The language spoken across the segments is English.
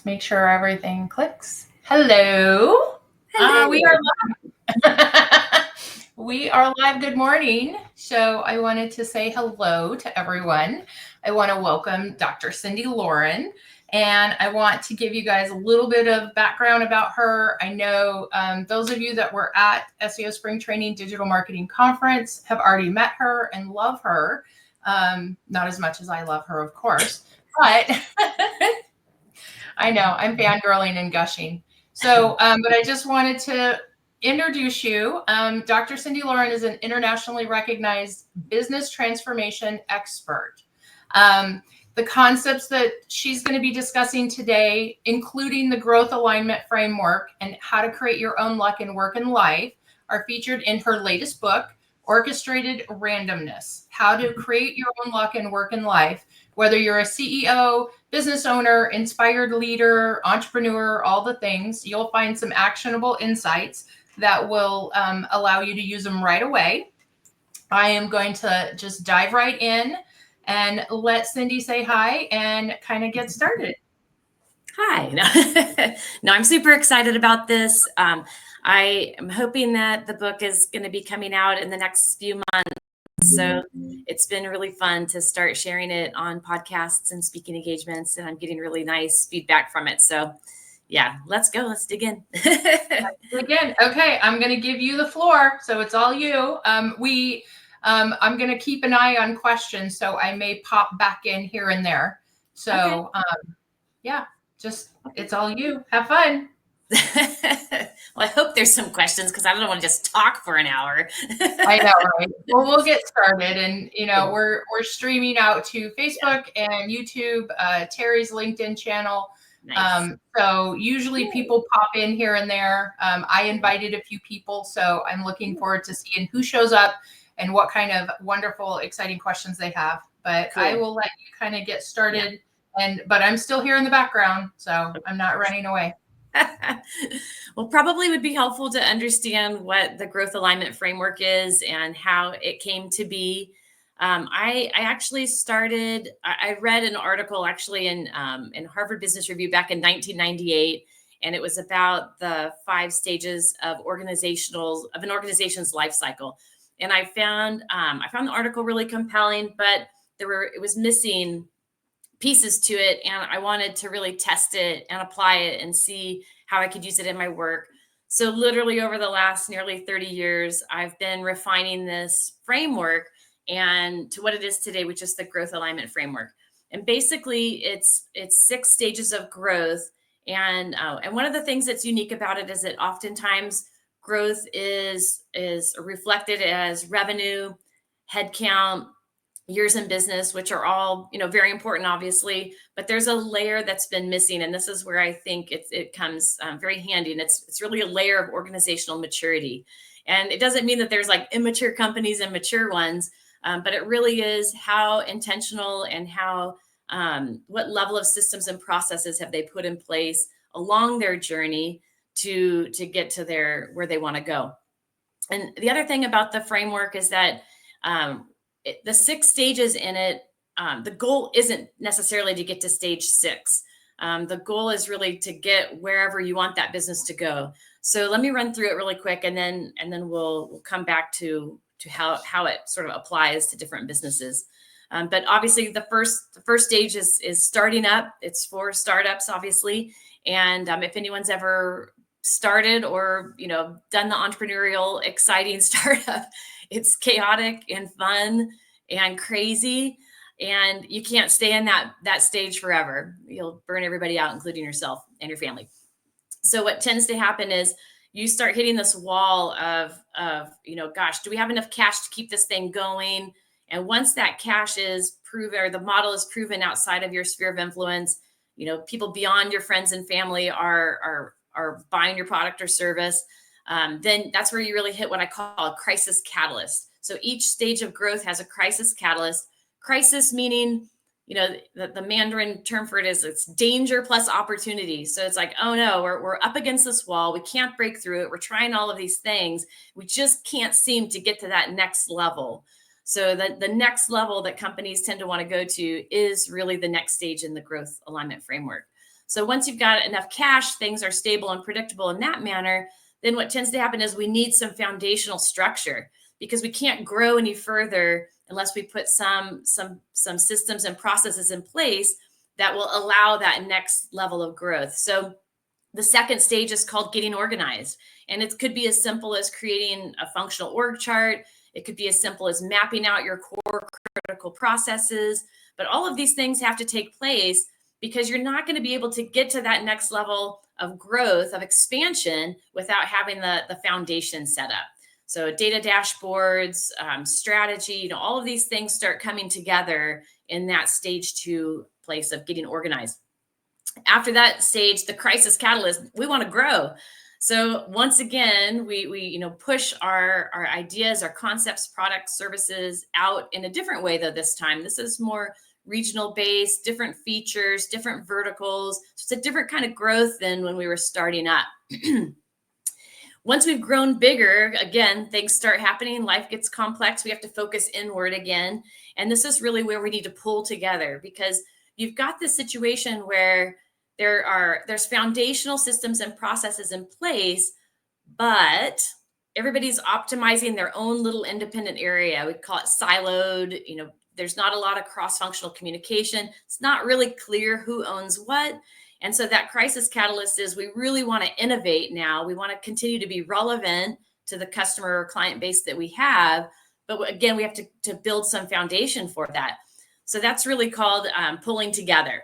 Let's make sure everything clicks. Hello. Hello. We are live. We are live. Good morning. So I wanted to say hello to everyone. I want to welcome Dr. Cyndi Laurin, and I want to give you guys a little bit of background about her. I know those of you that were at SEO Spring Training Digital Marketing Conference have already met her and love her. Not as much as I love her, of course, but I know I'm fangirling and gushing. So, but I just wanted to introduce you. Dr. Cyndi Laurin is an internationally recognized business transformation expert. The concepts that she's going to be discussing today, including the growth alignment framework and how to create your own luck in work and life, are featured in her latest book, Orchestrated Randomness: How to Create Your Own Luck in Work and Life. Whether you're a CEO, business owner, inspired leader, entrepreneur, all the things, you'll find some actionable insights that will allow you to use them right away. I am going to just dive right in and let Cyndi say hi and kind of get started. Hi. No, I'm super excited about this. I am hoping that the book is going to be coming out in the next few months. So it's been really fun to start sharing it on podcasts and speaking engagements, and I'm getting really nice feedback from it. So yeah, let's go. Let's dig in. Okay, I'm going to give you the floor. So it's all you. I'm going to keep an eye on questions, so I may pop back in here and there. So yeah, just it's all you. Have fun. Well, I hope there's some questions because I don't want to just talk for an hour. I know, right? Well, we'll get started, and we're streaming out to Facebook and YouTube, Terry's LinkedIn channel. Nice. So usually people pop in here and there. I invited a few people, so I'm looking forward to seeing who shows up and what kind of wonderful, exciting questions they have. But cool. I will let you kind of get started, but I'm still here in the background, so I'm not running away. Well, probably would be helpful to understand what the growth alignment framework is and how it came to be. I actually started, I read an article actually in Harvard Business Review back in 1998, and it was about the 5 stages of an organization's life cycle. And I found the article really compelling, but it was missing pieces to it, and I wanted to really test it and apply it and see how I could use it in my work. So literally over the last nearly 30 years, I've been refining this framework and to what it is today, which is the growth alignment framework. And basically it's 6 stages of growth. And one of the things that's unique about it is that oftentimes growth is reflected as revenue, headcount, years in business, which are all, very important, obviously, but there's a layer that's been missing. And this is where I think it comes very handy. And it's really a layer of organizational maturity. And it doesn't mean that there's like immature companies and mature ones, but it really is how intentional and how, what level of systems and processes have they put in place along their journey to get to where they want to go. And the other thing about the framework is that, the 6 stages in it, the goal isn't necessarily to get to stage 6. The goal is really to get wherever you want that business to go. So let me run through it really quick, and then we'll come back to how it sort of applies to different businesses. But obviously, the first stage is starting up. It's for startups, obviously, and if anyone's ever started or done the entrepreneurial exciting startup, it's chaotic and fun and crazy, and you can't stay in that stage forever. You'll burn everybody out, including yourself and your family. So what tends to happen is you start hitting this wall of gosh, do we have enough cash to keep this thing going? And once that cash is proven, or the model is proven outside of your sphere of influence, people beyond your friends and family are buying your product or service, then that's where you really hit what I call a crisis catalyst. So each stage of growth has a crisis catalyst. Crisis meaning, the Mandarin term for it is it's danger plus opportunity. So it's like, oh no, we're up against this wall. We can't break through it. We're trying all of these things. We just can't seem to get to that next level. So the next level that companies tend to want to go to is really the next stage in the growth alignment framework. So once you've got enough cash, things are stable and predictable in that manner. Then what tends to happen is we need some foundational structure, because we can't grow any further unless we put some systems and processes in place that will allow that next level of growth. So the second stage is called getting organized. And it could be as simple as creating a functional org chart. It could be as simple as mapping out your core critical processes. But all of these things have to take place, because you're not going to be able to get to that next level of growth, of expansion, without having the foundation set up. So data dashboards, strategy, all of these things start coming together in that stage 2 place of getting organized. After that stage, the crisis catalyst, we want to grow. So once again, we push our ideas, our concepts, products, services out in a different way, though this time. This is more regional based, different features, different verticals. So it's a different kind of growth than when we were starting up. Once we've grown bigger, again, things start happening. Life gets complex. We have to focus inward again. And this is really where we need to pull together, because you've got this situation where there's foundational systems and processes in place, but everybody's optimizing their own little independent area. We call it siloed. There's not a lot of cross-functional communication. It's not really clear who owns what. And so that crisis catalyst is, we really want to innovate now. We want to continue to be relevant to the customer or client base that we have. But again, we have to build some foundation for that. So that's really called pulling together.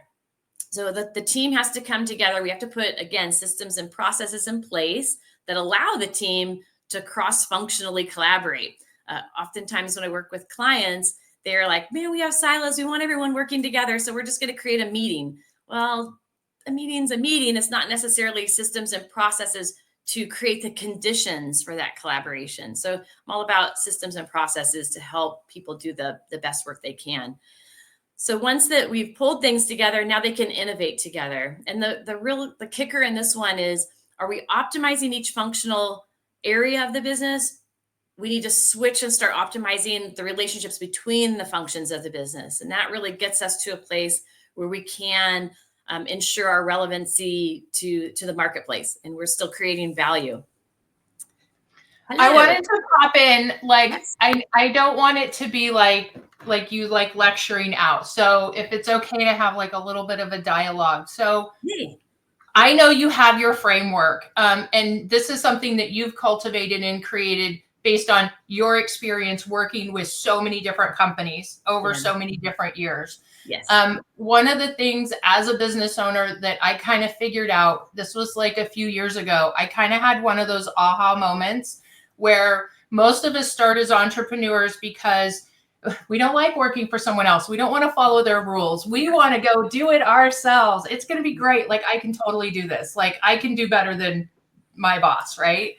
So the team has to come together. We have to put, again, systems and processes in place that allow the team to cross-functionally collaborate. Oftentimes when I work with clients, they're like, man, we have silos. We want everyone working together. So we're just going to create a meeting. Well, a meeting's a meeting. It's not necessarily systems and processes to create the conditions for that collaboration. So I'm all about systems and processes to help people do the best work they can. So once that we've pulled things together, now they can innovate together. And the kicker in this one is, are we optimizing each functional area of the business? We need to switch and start optimizing the relationships between the functions of the business. And that really gets us to a place where we can ensure our relevancy to the marketplace, and we're still creating value. Hello. I wanted to pop in, yes. I don't want it to be like you lecturing out. So if it's okay to have a little bit of a dialogue. So I know you have your framework, and this is something that you've cultivated and created based on your experience working with so many different companies over so many different years. Yes. One of the things as a business owner that I kind of figured out, this was a few years ago, I kind of had one of those aha moments where most of us start as entrepreneurs because we don't like working for someone else. We don't want to follow their rules. We want to go do it ourselves. It's going to be great. I can totally do this. I can do better than my boss, right?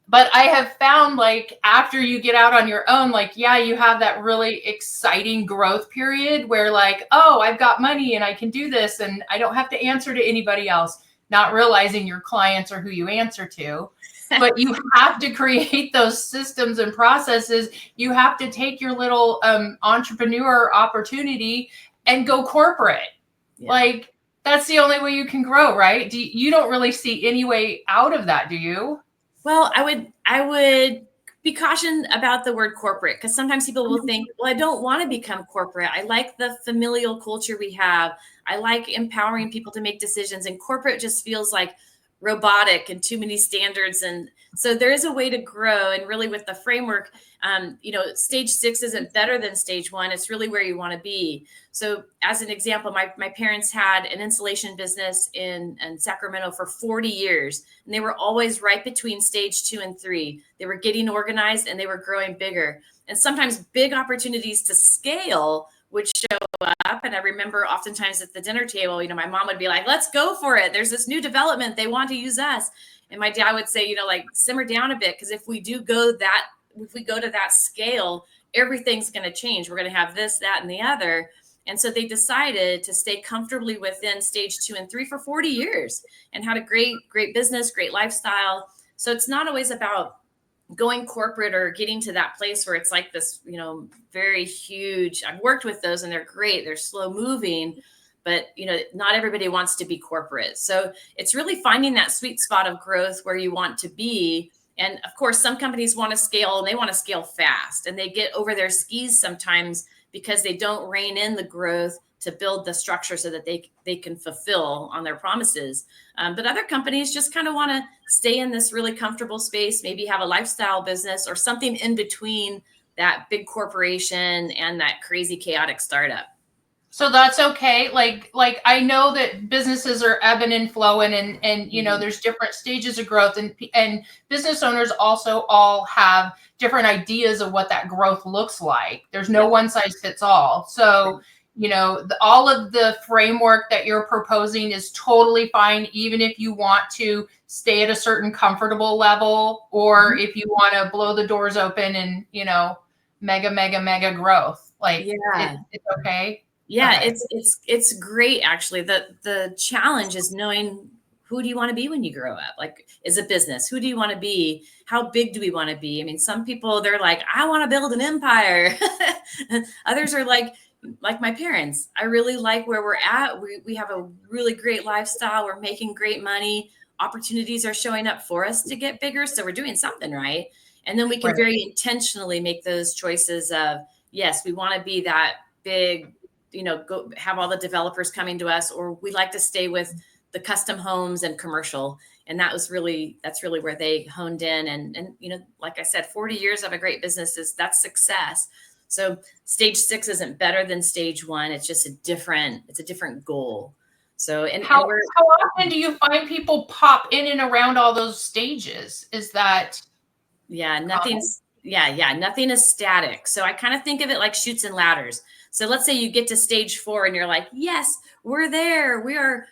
But I have found after you get out on your own, yeah, you have that really exciting growth period where oh, I've got money and I can do this and I don't have to answer to anybody else, not realizing your clients are who you answer to. But you have to create those systems and processes. You have to take your little entrepreneur opportunity and go corporate. Yeah. That's the only way you can grow, right? You don't really see any way out of that, do you? Well, I would be cautioned about the word corporate, because sometimes people will think, well, I don't want to become corporate. I like the familial culture we have. I like empowering people to make decisions, and corporate just feels like robotic and too many standards. And so there is a way to grow. And really with the framework, stage 6 isn't better than stage 1. It's really where you want to be. So as an example, my parents had an insulation business in Sacramento for 40 years, and they were always right between stage 2 and 3. They were getting organized and they were growing bigger. And sometimes big opportunities to scale would show up. And I remember oftentimes at the dinner table, my mom would be like, let's go for it. There's this new development. They want to use us. And my dad would say, simmer down a bit, because if we go to that scale, everything's going to change. We're going to have this, that, and the other. And so they decided to stay comfortably within stage 2 and 3 for 40 years and had a great business, great lifestyle. So it's not always about going corporate or getting to that place where it's like this, very huge. I've worked with those and they're great. They're slow moving, but not everybody wants to be corporate. So it's really finding that sweet spot of growth where you want to be. And of course, some companies want to scale and they want to scale fast, and they get over their skis sometimes because they don't rein in the growth to build the structure so that they can fulfill on their promises. But other companies just kind of want to stay in this really comfortable space, maybe have a lifestyle business or something in between that big corporation and that crazy chaotic startup. So that's okay. Like I know that businesses are ebbing and flowing, and there's different stages of growth, and business owners also all have different ideas of what that growth looks like. There's no one size fits all. So all of the framework that you're proposing is totally fine, even if you want to stay at a certain comfortable level, or if you want to blow the doors open and mega growth. Like it's okay. Yeah, Okay. it's great actually. The challenge is knowing, who do you want to be when you grow up? Like, as a business, who do you want to be? How big do we want to be? I mean, some people, they're like, I want to build an empire. Others are like my parents. I really like where we're at. We have a really great lifestyle. We're making great money. Opportunities are showing up for us to get bigger. So we're doing something right. And then we can very intentionally make those choices of, yes, we want to be that big, go have all the developers coming to us, or we like to stay with the custom homes and commercial. And that's really where they honed in. And like I said, 40 years of a great business that's success. So stage 6 isn't better than stage 1. It's just a different goal. So, and how often do you find people pop in and around all those stages? Is that nothing is static. So I kind of think of it like chutes and ladders. So let's say you get to stage 4 and you're like, yes, we're there. We are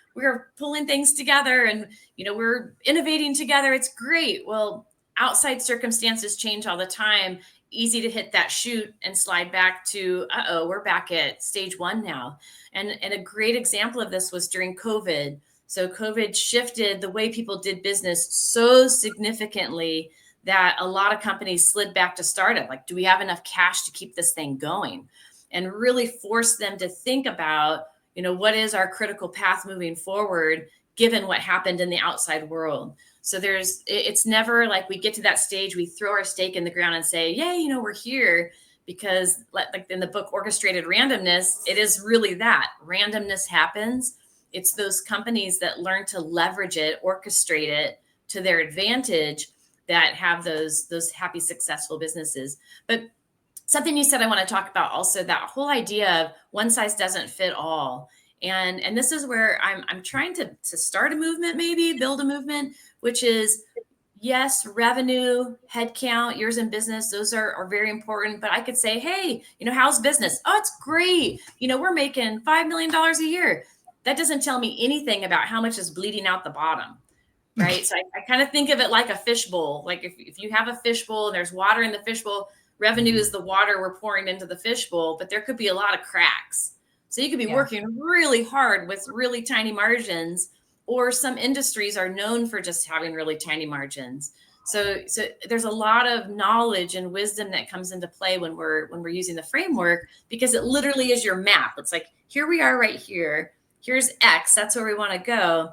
pulling things together, and we're innovating together. It's great. Well, outside circumstances change all the time. Easy to hit that chute and slide back to, we're back at stage 1 now. And a great example of this was during COVID. So COVID shifted the way people did business so significantly that a lot of companies slid back to startup. Like, do we have enough cash to keep this thing going? And really force them to think about, what is our critical path moving forward, given what happened in the outside world. So it's never like we get to that stage, we throw our stake in the ground and say, yay, we're here. Because like in the book, Orchestrated Randomness, it is really that. Randomness happens. It's those companies that learn to leverage it, orchestrate it to their advantage, that have those happy, successful businesses. But something you said I want to talk about also, that whole idea of one size doesn't fit all. And this is where I'm trying to start a movement, maybe build a movement, which is, yes, revenue, headcount, years in business, those are very important. But I could say, hey, how's business? Oh, it's great. We're making $5 million a year. That doesn't tell me anything about how much is bleeding out the bottom. Right. So I kind of think of it like a fishbowl. Like if you have a fishbowl and there's water in the fishbowl, revenue is the water we're pouring into the fishbowl, but there could be a lot of cracks. So you could be working really hard with really tiny margins, or some industries are known for just having really tiny margins. So there's a lot of knowledge and wisdom that comes into play when we're using the framework, because it literally is your map. It's like, here we are right here. Here's X. That's where we want to go.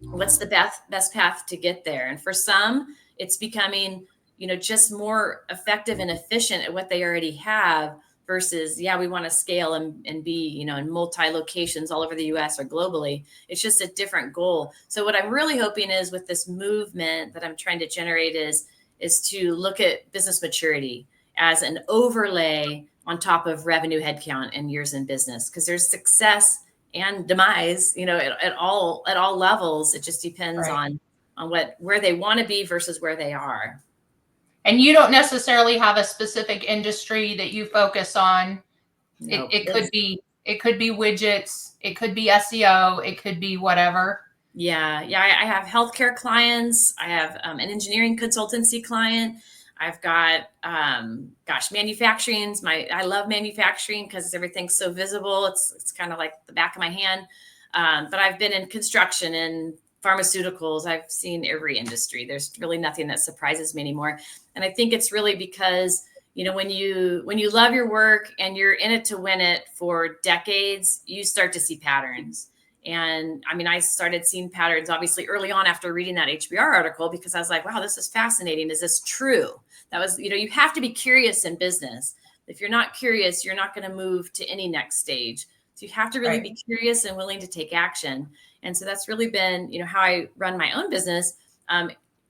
What's the best path to get there? And for some, it's becoming, just more effective and efficient at what they already have, versus, we want to scale and be, in multi locations all over the US or globally. It's just a different goal. So what I'm really hoping is, with this movement that I'm trying to generate, is to look at business maturity as an overlay on top of revenue, headcount, and years in business, because there's success and demise, at all levels. It just depends on where they want to be versus where they are. And you don't necessarily have a specific industry that you focus on. No, it could be widgets, it could be SEO, it could be whatever. Yeah. I have healthcare clients. I have an engineering consultancy client. I've got, manufacturing. I love manufacturing because everything's so visible. It's kind of like the back of my hand. But I've been in construction and pharmaceuticals. I've seen every industry. There's really nothing that surprises me anymore. And I think it's really because, when you love your work and you're in it to win it for decades, you start to see patterns. And I mean, I started seeing patterns obviously early on after reading that HBR article, because I was like, wow, this is fascinating. Is this true? That was, you have to be curious in business. If you're not curious, you're not going to move to any next stage. So you have to really be curious and willing to take action. And so that's really been, how I run my own business,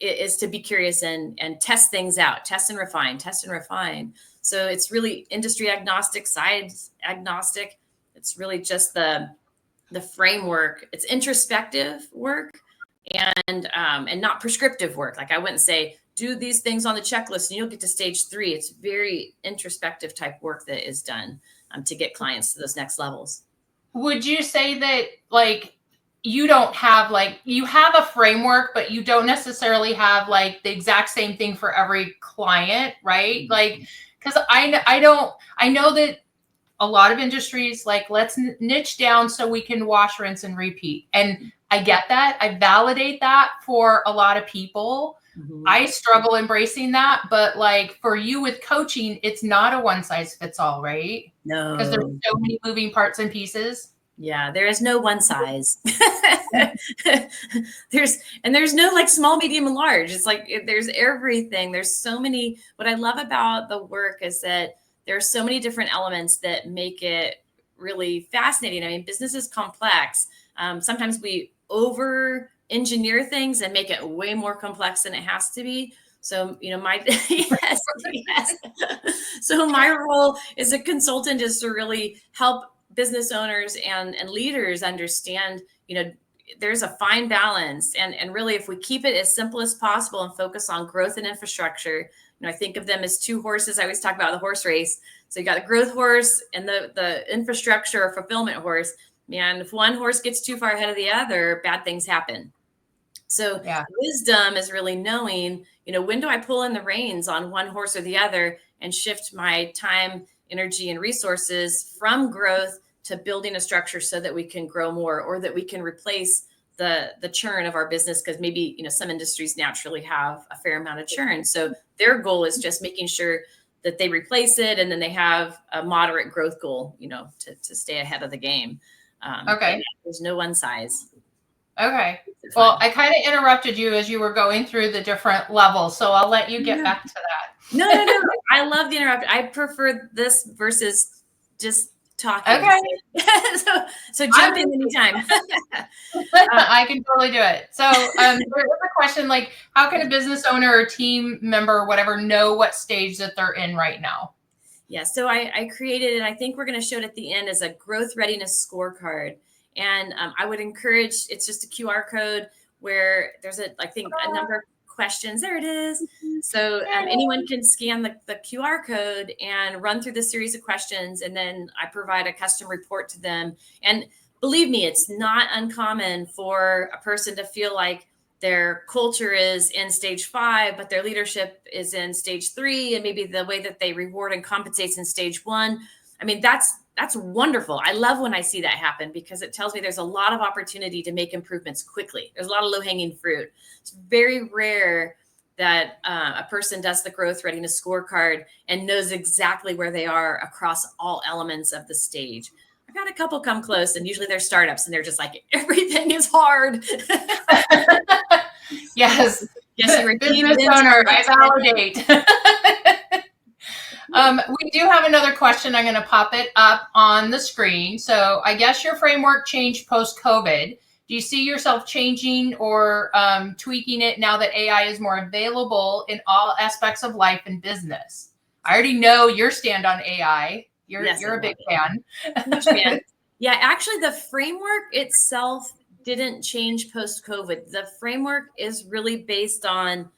is to be curious and test things out, test and refine. So it's really industry agnostic, size agnostic. It's really just the framework. It's introspective work and not prescriptive work. Like I wouldn't say, do these things on the checklist and you'll get to stage 3. It's very introspective type work that is done to get clients to those next levels. Would you say that you don't have you have a framework, but you don't necessarily have the exact same thing for every client, right? Because I know that a lot of industries let's niche down so we can wash, rinse, and repeat. And I get that. I validate that for a lot of people. Mm-hmm. I struggle embracing that, but for you with coaching, it's not a one size fits all, right? No. Because there's so many moving parts and pieces. Yeah, there is no one size. there's no small, medium, and large. It's there's everything. There's so many. What I love about the work is that there are so many different elements that make it really fascinating. I mean, business is complex. Sometimes we over engineer things and make it way more complex than it has to be. So, my yes. So my role as a consultant is to really help business owners and leaders understand, there's a fine balance. And really, if we keep it as simple as possible and focus on growth and infrastructure, I think of them as 2 horses. I always talk about the horse race. So you got the growth horse and the infrastructure or fulfillment horse. Man, if one horse gets too far ahead of the other, bad things happen. So wisdom is really knowing, when do I pull in the reins on one horse or the other and shift my time, energy, and resources from growth to building a structure so that we can grow more, or that we can replace the churn of our business. Because maybe, some industries naturally have a fair amount of churn. So their goal is just making sure that they replace it. And then they have a moderate growth goal, to stay ahead of the game. Okay. There's no one size. Okay. Well, I kind of interrupted you as you were going through the different levels, so I'll let you get back to that. No. I love the interrupt. I prefer this versus just talking. Okay. so jump in anytime. I can totally do it. So there's a question how can a business owner or team member or whatever know what stage that they're in right now? Yeah. So I created, and I think we're going to show it at the end, as a growth readiness scorecard. And I would encourage, it's just a QR code where there's a number of questions. There it is. So anyone can scan the QR code and run through this series of questions. And then I provide a custom report to them. And believe me, it's not uncommon for a person to feel like their culture is in stage 5, but their leadership is in stage 3. And maybe the way that they reward and compensate is in stage 1. I mean, that's wonderful. I love when I see that happen, because it tells me there's a lot of opportunity to make improvements quickly. There's a lot of low-hanging fruit. It's very rare that a person does the growth readiness scorecard and knows exactly where they are across all elements of the stage. I've had a couple come close, and usually they're startups, and they're just like, everything is hard. Yes. Yes, business owner, I validate. We do have another question. I'm going to pop it up on the screen. So I guess your framework changed post-COVID. Do you see yourself changing or tweaking it now that AI is more available in all aspects of life and business? I already know your stand on AI. You're a big fan. Huge fan. Yeah, actually, the framework itself didn't change post-COVID. The framework is really based on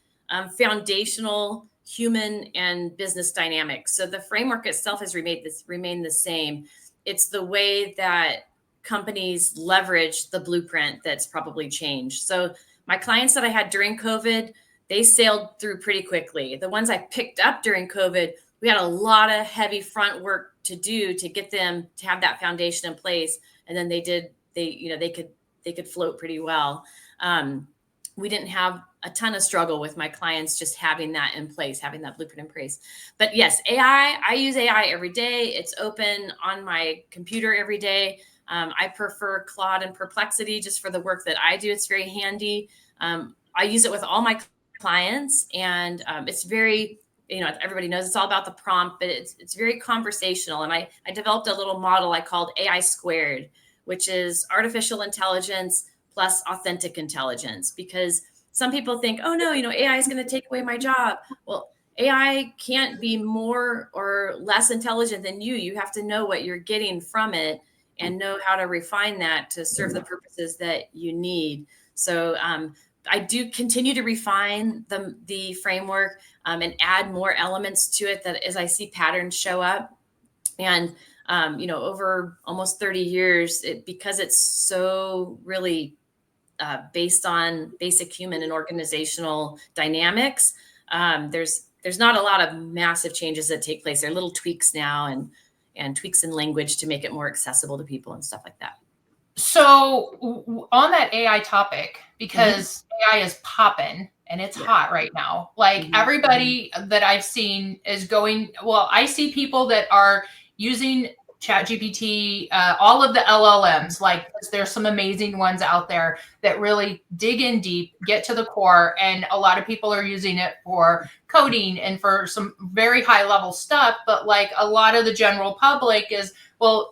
foundational human and business dynamics. So the framework itself has remained the same. It's the way that companies leverage the blueprint that's probably changed. So my clients that I had during COVID, they sailed through pretty quickly. The ones I picked up during COVID, we had a lot of heavy front work to do to get them to have that foundation in place. And then they could float pretty well. we didn't have a ton of struggle with my clients just having that in place, having that blueprint in place. But yes, AI, I use AI every day. It's open on my computer every day. I prefer Claude and Perplexity just for the work that I do. It's very handy. I use it with all my clients, and it's very, everybody knows it's all about the prompt, but it's very conversational. And I developed a little model I called AI squared, which is artificial intelligence plus authentic intelligence, because some people think, oh no, AI is going to take away my job. Well, AI can't be more or less intelligent than you. You have to know what you're getting from it and know how to refine that to serve the purposes that you need. So I do continue to refine the framework and add more elements to it that as I see patterns show up. And over almost 30 years, because it's so really based on basic human and organizational dynamics, there's not a lot of massive changes that take place. There are little tweaks now and tweaks in language to make it more accessible to people and stuff like that. So on that AI topic, because AI is popping and it's hot right now, like everybody that I've seen is going, well, I see people that are using ChatGPT, all of the LLMs, like there's some amazing ones out there that really dig in deep, get to the core. And a lot of people are using it for coding and for some very high level stuff. But like a lot of the general public is, well,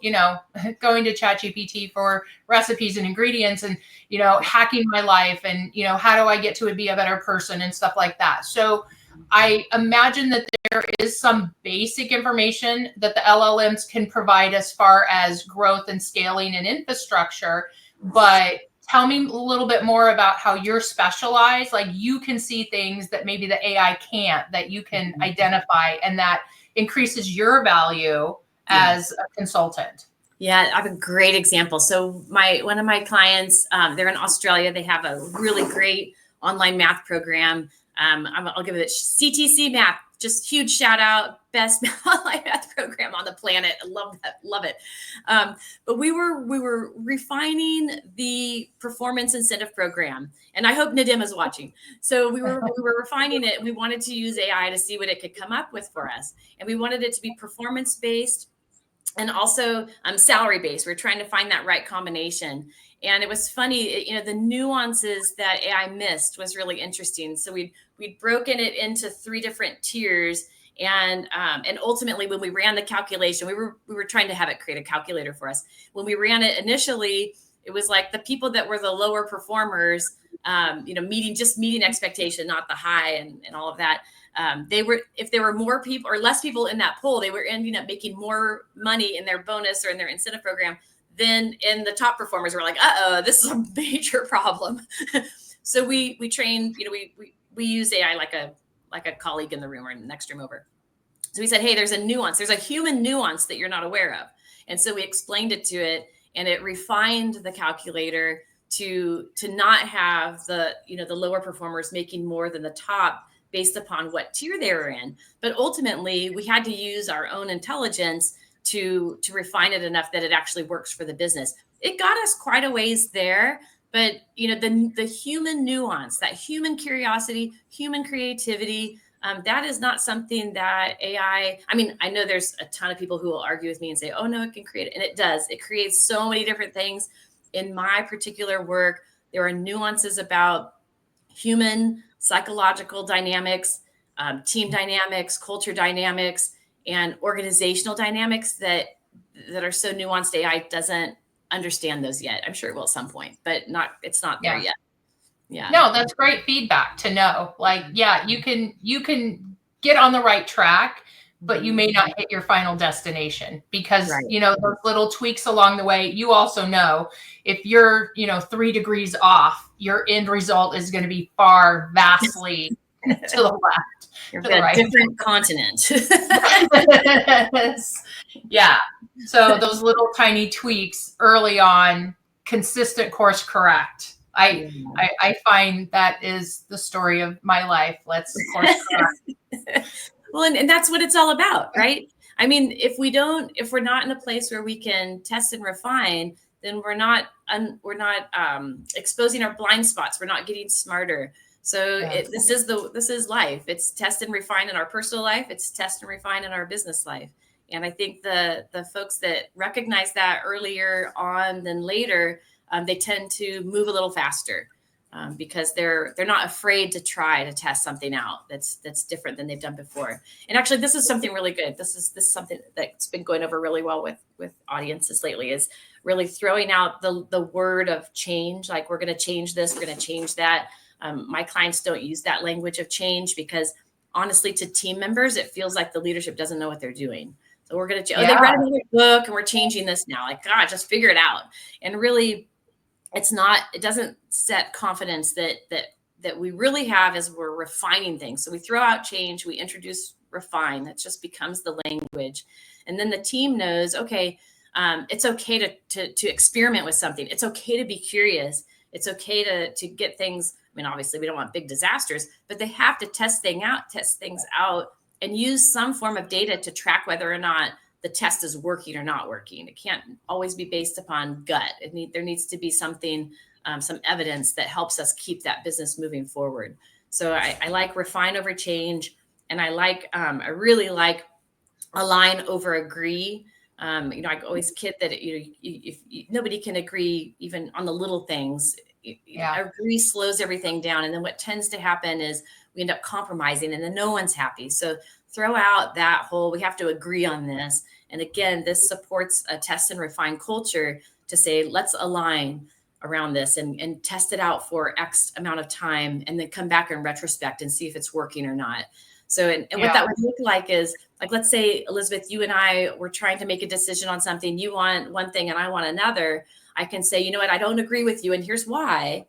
going to ChatGPT for recipes and ingredients and, hacking my life and, how do I get to be a better person and stuff like that. So I imagine that there is some basic information that the LLMs can provide as far as growth and scaling and infrastructure. But tell me a little bit more about how you're specialized. Like you can see things that maybe the AI can't, that you can identify, and that increases your value as a consultant. Yeah, I have a great example. So one of my clients, they're in Australia. They have a really great online math program. I'll give it CTC Math. Just huge shout out, best online math program on the planet. I love that, love it. But we were refining the performance incentive program, and I hope Nadim is watching. So we were refining it. We wanted to use AI to see what it could come up with for us, and we wanted it to be performance based and also salary based. We're trying to find that right combination. And it was funny, the nuances that AI missed was really interesting. So we'd broken it into 3 different tiers. And ultimately, when we ran the calculation, we were trying to have it create a calculator for us. When we ran it initially, it was like the people that were the lower performers, meeting expectation, not the high and all of that. If there were more people or less people in that pool, they were ending up making more money in their bonus or in their incentive program than in the top performers. Were like, this is a major problem. So we trained, we use AI like a colleague in the room or in the next room over. So we said, hey, there's a nuance. There's a human nuance that you're not aware of. And so we explained it to it, and it refined the calculator to not have the lower performers making more than the top based upon what tier they were in. But ultimately, we had to use our own intelligence to refine it enough that it actually works for the business. It got us quite a ways there, but the human nuance, that human curiosity, human creativity, that is not something that AI, I know there's a ton of people who will argue with me and say, oh no, it can create it. And it does. It creates so many different things. In my particular work, there are nuances about human psychological dynamics, team dynamics, culture dynamics, and organizational dynamics that are so nuanced. AI doesn't understand those yet. I'm sure it will at some point, but it's not there yet. Yeah. No, that's great feedback to know. Like, yeah, you can get on the right track, but you may not hit your final destination because, those little tweaks along the way. You also know if you're, 3 degrees off, your end result is going to be vastly to the left. You're to the right. Different continent. Yeah. So those little tiny tweaks early on, consistent course correct. I find that is the story of my life. Let's course correct. Well, and that's what it's all about, right? If we're not in a place where we can test and refine, then we're not exposing our blind spots. We're not getting smarter. So this is life. It's test and refine in our personal life. It's test and refine in our business life. And I think the folks that recognize that earlier on than later, they tend to move a little faster because they're not afraid to try to test something out that's different than they've done before. And actually, this is something really good. This is something that's been going over really well with audiences lately, is really throwing out the word of change. Like, we're going to change this, we're going to change that. My clients don't use that language of change because honestly, to team members, it feels like the leadership doesn't know what they're doing. So we're going to, they read another book and we're changing this now. Like, God, just figure it out. And really, it doesn't set confidence that we really have as we're refining things. So we throw out change, we introduce refine. That just becomes the language. And then the team knows, okay, it's okay to experiment with something. It's okay to be curious. It's okay to get things. I mean, obviously, we don't want big disasters, but they have to test things out, and use some form of data to track whether or not the test is working or not working. It can't always be based upon gut. There needs to be something, some evidence that helps us keep that business moving forward. So I like refine over change, and I really like align over agree. I always kid that if nobody can agree even on the little things. Agree slows everything down, and then what tends to happen is we end up compromising, and then no one's happy. So throw out that whole, we have to agree on this. And again, this supports a test and refine culture to say, let's align around this and test it out for X amount of time, and then come back in retrospect and see if it's working or not. So, and what that would look like is, like, let's say, Elisabeth, you and I were trying to make a decision on something. You want one thing and I want another. I can say, you know what, I don't agree with you, and here's why,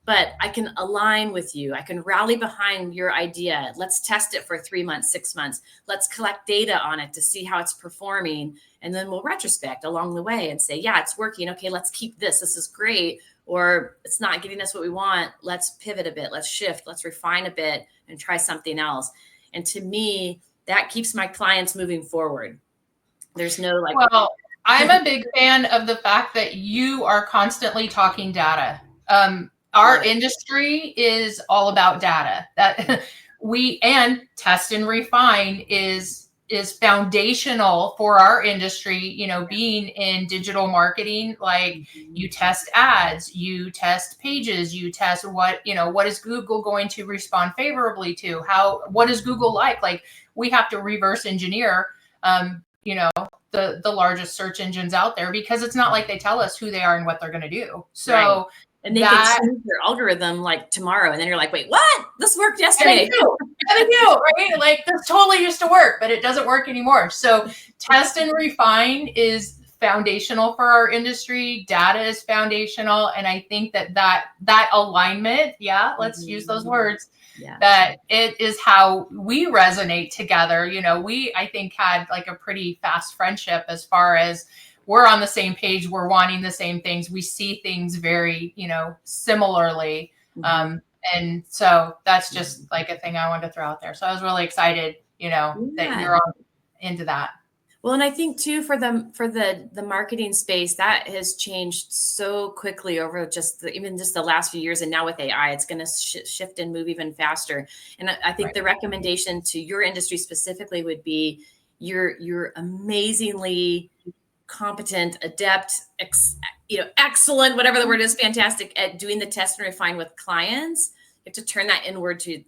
but I can align with you. I can rally behind your idea. Let's test it for 3 months, 6 months. Let's collect data on it to see how it's performing. And then we'll retrospect along the way and say, yeah, it's working. Okay, let's keep this. This is great. Or it's not getting us what we want. Let's pivot a bit. Let's shift. Let's refine a bit and try something else. And to me, that keeps my clients moving forward. There's no Well, I'm a big fan of the fact that you are constantly talking data. Our industry is all about data. That and test and refine is foundational for our industry. Being in digital marketing, like, you test ads, you test pages, you test what is Google going to respond favorably to? What is Google like? Like, we have to reverse engineer, the largest search engines out there, because it's not like they tell us who they are and what they're going to do. So, right. And they can change their algorithm like tomorrow, and then you're like, wait, what? This worked yesterday. And they do, right? Like, this totally used to work, but it doesn't work anymore. So test and refine is foundational for our industry. Data is foundational. And I think that alignment, let's use those words, that it is how we resonate together. We, I think, had like a pretty fast friendship, as far as we're on the same page. We're wanting the same things. We see things very, similarly. And so that's just like a thing I wanted to throw out there. So I was really excited, that you're all into that. Well, and I think too, for the marketing space, that has changed so quickly over even the last few years. And now with AI, it's going to shift and move even faster. And I think the recommendation to your industry specifically would be, you're amazingly competent, adept, excellent, whatever the word is, fantastic at doing the test and refine with clients. You have to turn that inward to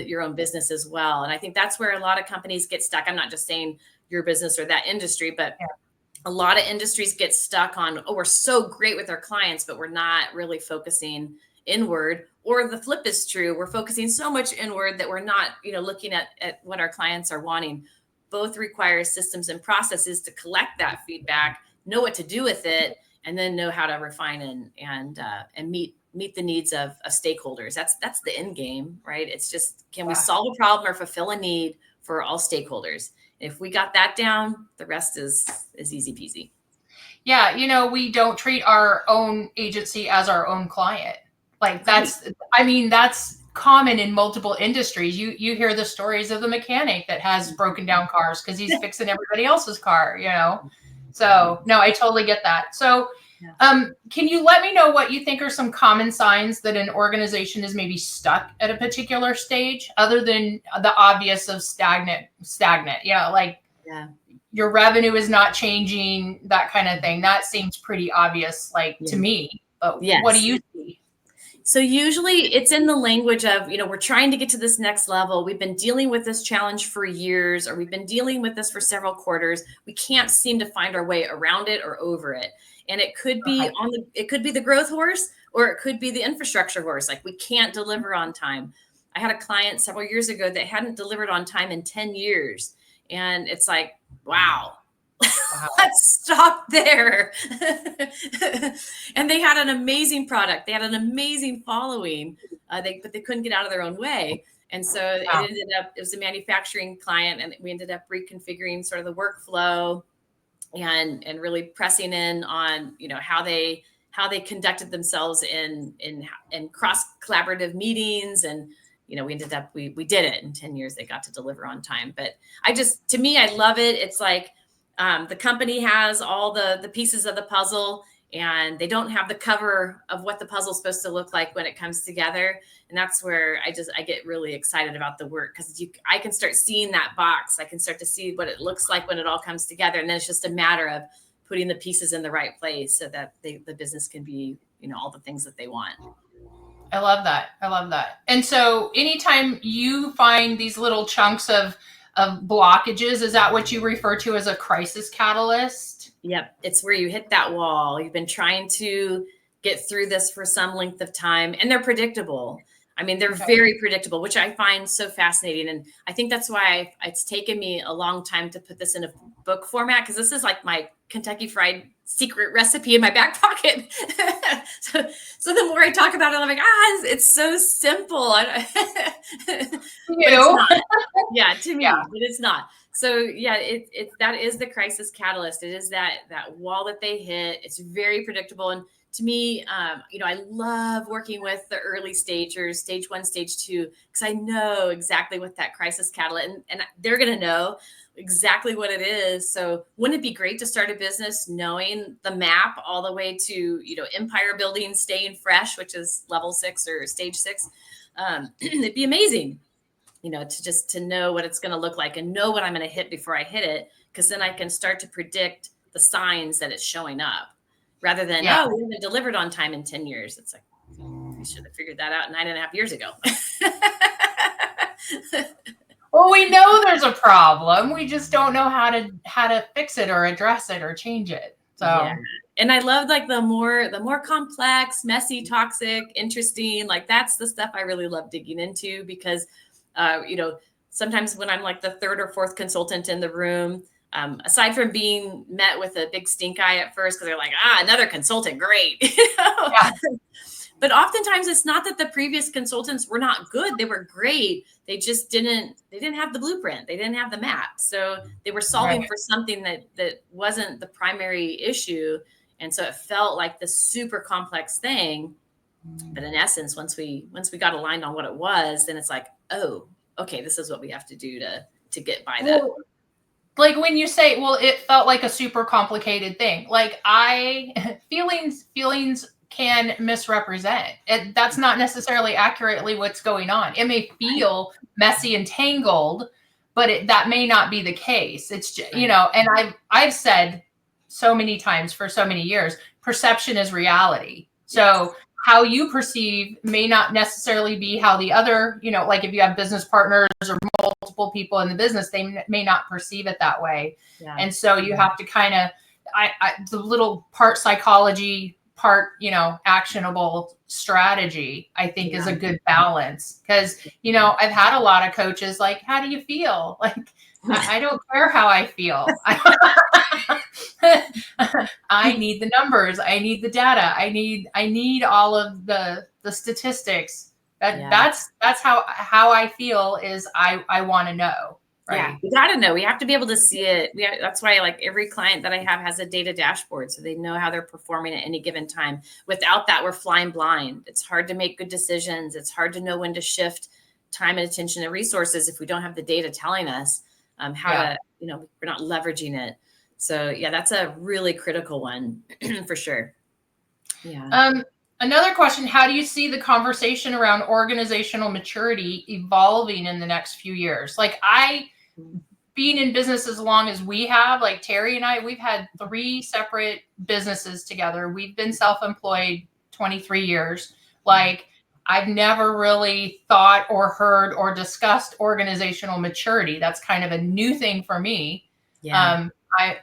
your own business as well. And I think that's where a lot of companies get stuck. I'm not just saying your business or that industry, but a lot of industries get stuck on, we're so great with our clients, but we're not really focusing inward. Or the flip is true. We're focusing so much inward that we're not, looking at what our clients are wanting. Both require systems and processes to collect that feedback, know what to do with it, and then know how to refine and meet the needs of stakeholders. That's the end game, right? It's just, can we solve a problem or fulfill a need for all stakeholders? If we got that down, the rest is easy peasy. Yeah, we don't treat our own agency as our own client. Like, that's common in multiple industries. You hear the stories of the mechanic that has broken down cars because he's fixing everybody else's car, So no, I totally get that. So Can you let me know what you think are some common signs that an organization is maybe stuck at a particular stage, other than the obvious of stagnant, like your revenue is not changing, that kind of thing? That seems pretty obvious, to me, but what do you see? So usually it's in the language of, we're trying to get to this next level. We've been dealing with this challenge for years, or we've been dealing with this for several quarters. We can't seem to find our way around it or over it. And it could be it could be the growth horse, or it could be the infrastructure horse. Like, we can't deliver on time. I had a client several years ago that hadn't delivered on time in 10 years. And it's like, wow. Let's stop there. And they had an amazing product. They had an amazing following, but they couldn't get out of their own way. And so it was a manufacturing client, and we ended up reconfiguring sort of the workflow and really pressing in on, how they conducted themselves in cross collaborative meetings. And, we ended up, we did it in 10 years. They got to deliver on time. But to me, I love it. It's like, the company has all the pieces of the puzzle, and they don't have the cover of what the puzzle is supposed to look like when it comes together. And that's where I get really excited about the work, because I can start seeing that box. I can start to see what it looks like when it all comes together. And then it's just a matter of putting the pieces in the right place so that the business can be, all the things that they want. I love that. And so anytime you find these little chunks of blockages, is that what you refer to as a crisis catalyst? Yep. It's where you hit that wall. You've been trying to get through this for some length of time, and they're predictable. I mean, they're very predictable, which I find so fascinating. And I think that's why it's taken me a long time to put this in a book format, because this is like my Kentucky Fried secret recipe in my back pocket. So the more I talk about it, I'm like, it's so simple. Yeah, to me, but it's not. So that is the crisis catalyst. It is that wall that they hit. It's very predictable. And to me, I love working with the early stagers, stage 1, stage 2, because I know exactly what that crisis catalyst, and they're going to know exactly what it is. So wouldn't it be great to start a business knowing the map all the way to, empire building, staying fresh, which is level 6 or stage 6? It'd be amazing, to know what it's going to look like and know what I'm going to hit before I hit it, because then I can start to predict the signs that it's showing up, rather than, we haven't delivered on time in 10 years. It's like, we should have figured that out 9.5 years ago. Well, we know there's a problem. We just don't know how to fix it or address it or change it. So, and I love the more complex, messy, toxic, interesting, that's the stuff I really love digging into, because, sometimes when I'm like the third or fourth consultant in the room, aside from being met with a big stink eye at first, because they're like, another consultant, great. But oftentimes it's not that the previous consultants were not good. They were great. They just didn't have the blueprint. They didn't have the map. So they were solving for something that wasn't the primary issue. And so it felt like this super complex thing. But in essence, once we got aligned on what it was, then it's like, oh, okay, this is what we have to do to get by that. Like when you say, it felt like a super complicated thing. Like feelings can misrepresent. That's not necessarily accurately what's going on. It may feel messy and tangled, but that may not be the case. It's just, and I've said so many times for so many years, perception is reality. So how you perceive may not necessarily be how the other, like if you have business partners or multiple people in the business, they may not perceive it that way. And so you have to kind of, the little part psychology, part, actionable strategy, I think is a good balance. Because, I've had a lot of coaches like, how do you feel? Like, I don't care how I feel. I need the numbers. I need the data. I need all of the statistics. That's how I feel is I want to know. Right. Yeah, we got to know. We have to be able to see it. That's why every client that I have has a data dashboard, so they know how they're performing at any given time. Without that, we're flying blind. It's hard to make good decisions. It's hard to know when to shift time and attention and resources if we don't have the data telling us how to, we're not leveraging it. So that's a really critical one for sure. Yeah. Another question, how do you see the conversation around organizational maturity evolving in the next few years? Like being in business as long as we have, like Terry and I, we've had 3 separate businesses together. We've been self-employed 23 years. Like I've never really thought or heard or discussed organizational maturity. That's kind of a new thing for me. Yeah.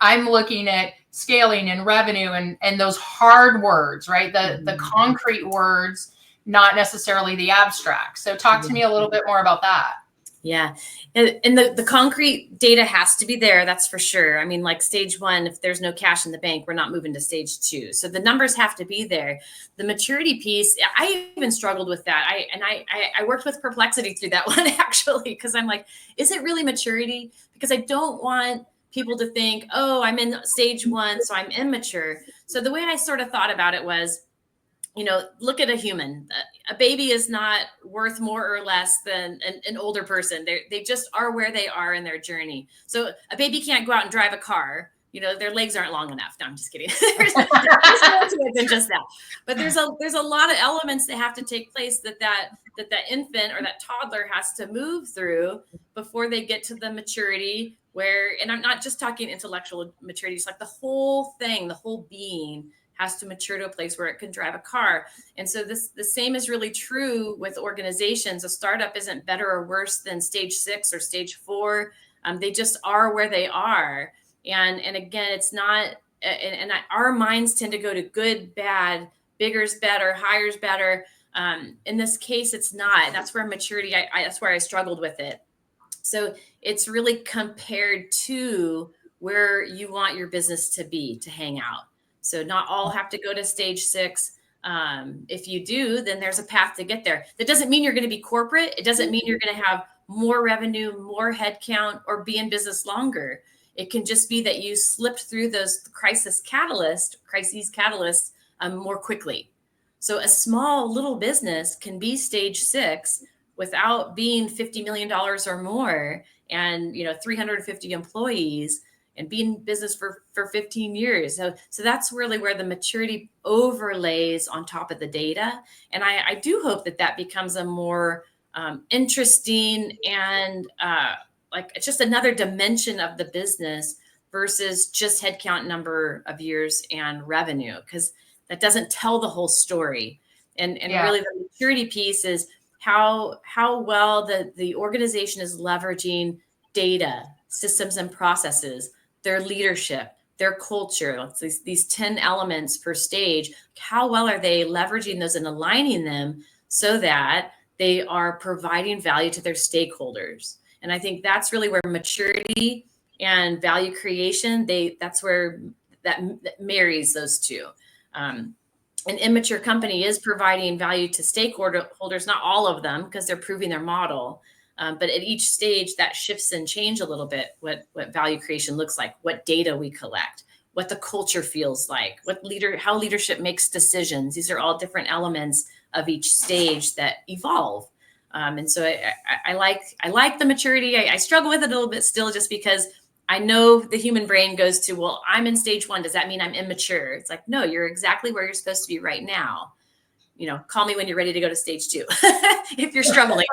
I'm looking at scaling and revenue and those hard words, right? The concrete words, not necessarily the abstract. So talk to me a little bit more about that. Yeah. And the concrete data has to be there. That's for sure. I mean, like stage 1, if there's no cash in the bank, we're not moving to stage 2. So the numbers have to be there. The maturity piece, I even struggled with that. I worked with perplexity through that one actually, because I'm like, is it really maturity? Because I don't want people to think, oh, I'm in stage 1, so I'm immature. So the way I sort of thought about it was, look at a human. A baby is not worth more or less than an older person. They just are where they are in their journey. So a baby can't go out and drive a car. Their legs aren't long enough. No, I'm just kidding. there's more to it than just that. But there's a lot of elements that have to take place that infant or that toddler has to move through before they get to the maturity where, and I'm not just talking intellectual maturity, it's like the whole thing, the whole being has to mature to a place where it can drive a car. And so the same is really true with organizations. A startup isn't better or worse than stage 6 or stage 4. They just are where they are. And again, it's not, our minds tend to go to good, bad, bigger's better, higher's better. In this case, it's not. That's where maturity, that's where I struggled with it. So it's really compared to where you want your business to be, to hang out. So not all have to go to stage 6. If you do, then there's a path to get there. That doesn't mean you're going to be corporate. It doesn't mean you're going to have more revenue, more headcount, or be in business longer. It can just be that you slipped through those crises catalysts more quickly. So a small little business can be stage 6 without being $50 million or more and 350 employees and be in business for 15 years. So that's really where the maturity overlays on top of the data. And I do hope that becomes a more interesting and like it's just another dimension of the business versus just headcount, number of years, and revenue, because that doesn't tell the whole story. And really the maturity piece is how well the organization is leveraging data, systems, and processes, their leadership, their culture, these 10 elements per stage. How well are they leveraging those and aligning them so that they are providing value to their stakeholders? And I think that's really where maturity and value creation, that's where that marries those two. An immature company is providing value to stakeholders, not all of them, because they're proving their model. But at each stage, that shifts and change a little bit what value creation looks like, what data we collect, what the culture feels like, how leadership makes decisions. These are all different elements of each stage that evolve. And so I like the maturity. I struggle with it a little bit still, just because I know the human brain goes to, well, I'm in stage 1. Does that mean I'm immature? It's like, no, you're exactly where you're supposed to be right now. Call me when you're ready to go to stage 2, if you're struggling.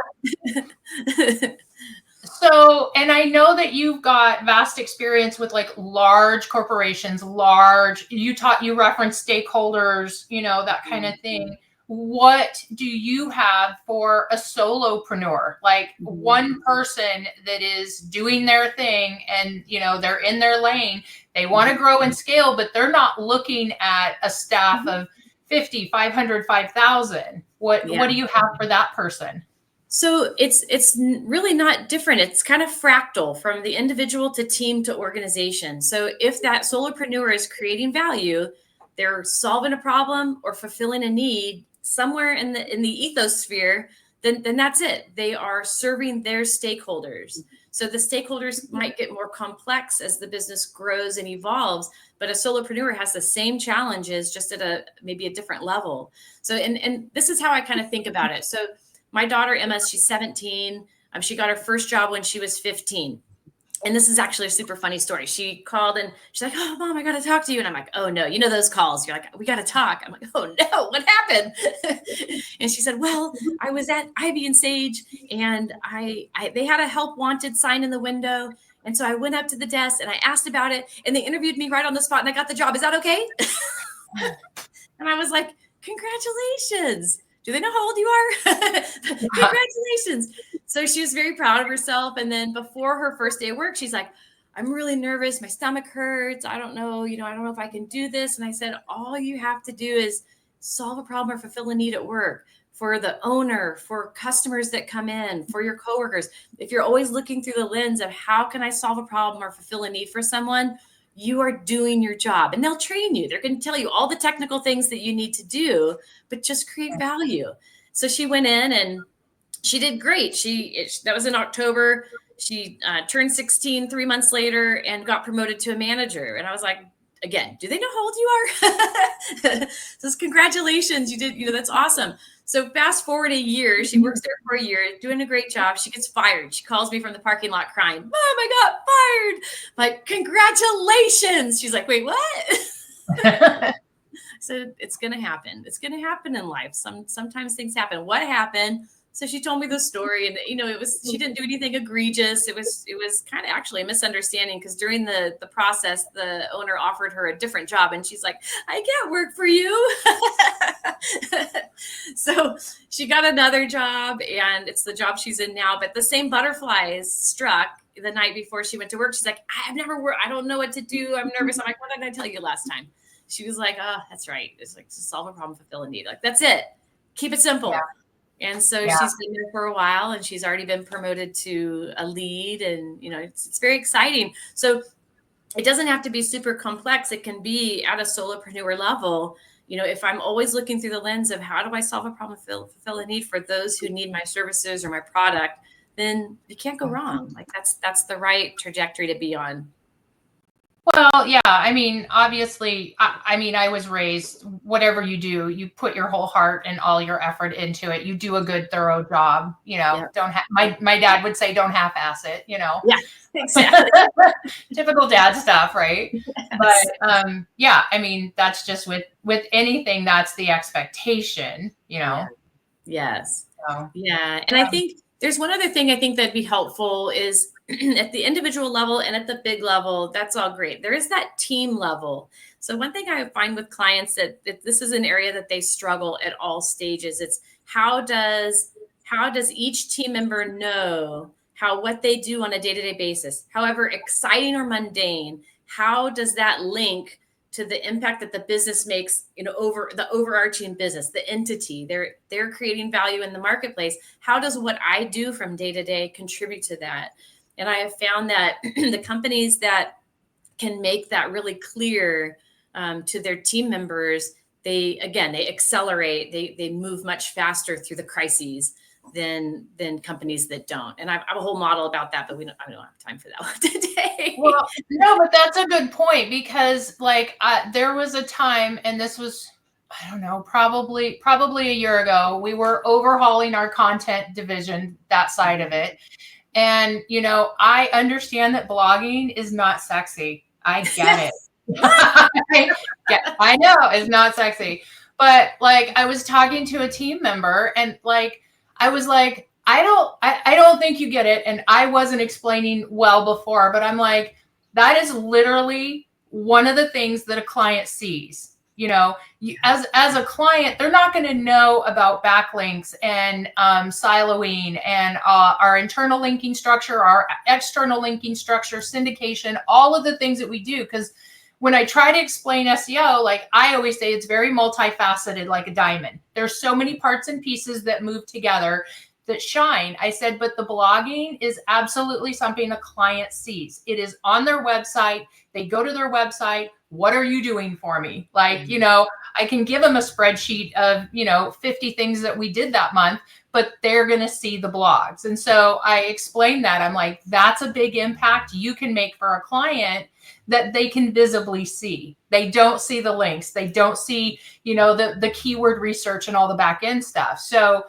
So, and I know that you've got vast experience with like large corporations, you referenced stakeholders, that kind of thing. What do you have for a solopreneur? Like one person that is doing their thing and, they're in their lane, they want to grow and scale, but they're not looking at a staff of 50, 500, 5,000. What do you have for that person? So it's really not different. It's kind of fractal from the individual to team to organization. So if that solopreneur is creating value, they're solving a problem or fulfilling a need somewhere in the ethosphere, then that's it. They are serving their stakeholders. So the stakeholders might get more complex as the business grows and evolves, but a solopreneur has the same challenges, just at maybe a different level. So and this is how I kind of think about it. So my daughter, Emma, she's 17. She got her first job when she was 15. And this is actually a super funny story. She called and she's like, "Oh, Mom, I got to talk to you." And I'm like, "Oh, no." You know those calls. You're like, "We got to talk." I'm like, "Oh, no. What happened?" And she said, "Well, I was at Ivy and Sage, and they had a help wanted sign in the window. And so I went up to the desk and I asked about it, and they interviewed me right on the spot, and I got the job. Is that okay?" And I was like, "Congratulations. Do they know how old you are?" "Congratulations." So she was very proud of herself. And then before her first day of work, she's like, "I'm really nervous. My stomach hurts. I don't know, I don't know if I can do this." And I said, "All you have to do is solve a problem or fulfill a need at work for the owner, for customers that come in, for your coworkers. If you're always looking through the lens of how can I solve a problem or fulfill a need for someone, you are doing your job." And they'll train you. They're going to tell you all the technical things that you need to do, but just create value. So she went in and she did great. That was in October. She turned 16 3 months later and got promoted to a manager. And I was like, again, do they know how old you are? Says, "Congratulations, you did, that's awesome." So fast forward a year, she works there for a year, doing a great job. She gets fired. She calls me from the parking lot crying, "Mom, I got fired." Like, "Congratulations." She's like, "Wait, what?" So it's going to happen. It's going to happen in life. Sometimes things happen. What happened? So she told me the story, and she didn't do anything egregious. It was kind of actually a misunderstanding, because during the process, the owner offered her a different job, and she's like, "I can't work for you." So she got another job, and it's the job she's in now. But the same butterflies struck the night before she went to work. She's like, "I've never worked. I don't know what to do. I'm nervous." I'm like, "What did I tell you last time?" She was like, "Oh, that's right. It's like to solve a problem, fulfill a need. Like, that's it. Keep it simple." Yeah. And so Yeah. she's been there for a while, and she's already been promoted to a lead, and it's very exciting. So it doesn't have to be super complex. It can be at a solopreneur level. If I'm always looking through the lens of how do I solve a problem, fulfill a need for those who need my services or my product, then you can't go wrong. Like, that's the right trajectory to be on. Well, yeah, I mean, obviously, I was raised, whatever you do, you put your whole heart and all your effort into it. You do a good, thorough job, Yeah. don't have, my dad would say, don't half-ass it, Yeah, exactly. Typical dad stuff, right? Yes. But, yeah, I mean, that's just with anything, that's the expectation, Yeah. Yes. So, Yeah. And I think there's one other thing I think that'd be helpful is at the individual level and at the big level, that's all great. There is that team level. So one thing I find with clients that this is an area that they struggle at all stages. It's how does each team member know what they do on a day-to-day basis, however exciting or mundane, how does that link to the impact that the business makes, over the overarching business, the entity. They're creating value in the marketplace. How does what I do from day to day contribute to that? And I have found that the companies that can make that really clear to their team members, they accelerate, they move much faster through the crises than companies that don't. And I have a whole model about that, but I don't have time for that one today. Well, no, but that's a good point, because there was a time, and this was, I don't know, probably a year ago, we were overhauling our content division, that side of it. And, I understand that blogging is not sexy. I get it. I know it's not sexy, but I was talking to a team member, and I was like, I don't think you get it. And I wasn't explaining well before, but I'm like, that is literally one of the things that a client sees. As a client, they're not going to know about backlinks and siloing and our internal linking structure, our external linking structure, syndication, all of the things that we do. Because when I try to explain SEO, I always say, it's very multifaceted, like a diamond. There's so many parts and pieces that move together that shine. I said, but the blogging is absolutely something a client sees. It is on their website. They go to their website. What are you doing for me? I can give them a spreadsheet of, 50 things that we did that month, but they're going to see the blogs. And so I explained that. I'm like, that's a big impact you can make for a client that they can visibly see. They don't see the links. They don't see, the keyword research and all the back end stuff. So,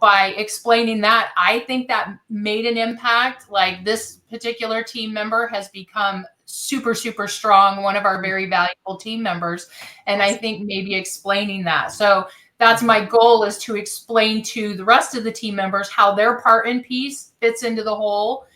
by explaining that, I think that made an impact. Like, this particular team member has become super, super strong, one of our very valuable team members. And I think maybe explaining that. So that's my goal, is to explain to the rest of the team members how their part and piece fits into the whole,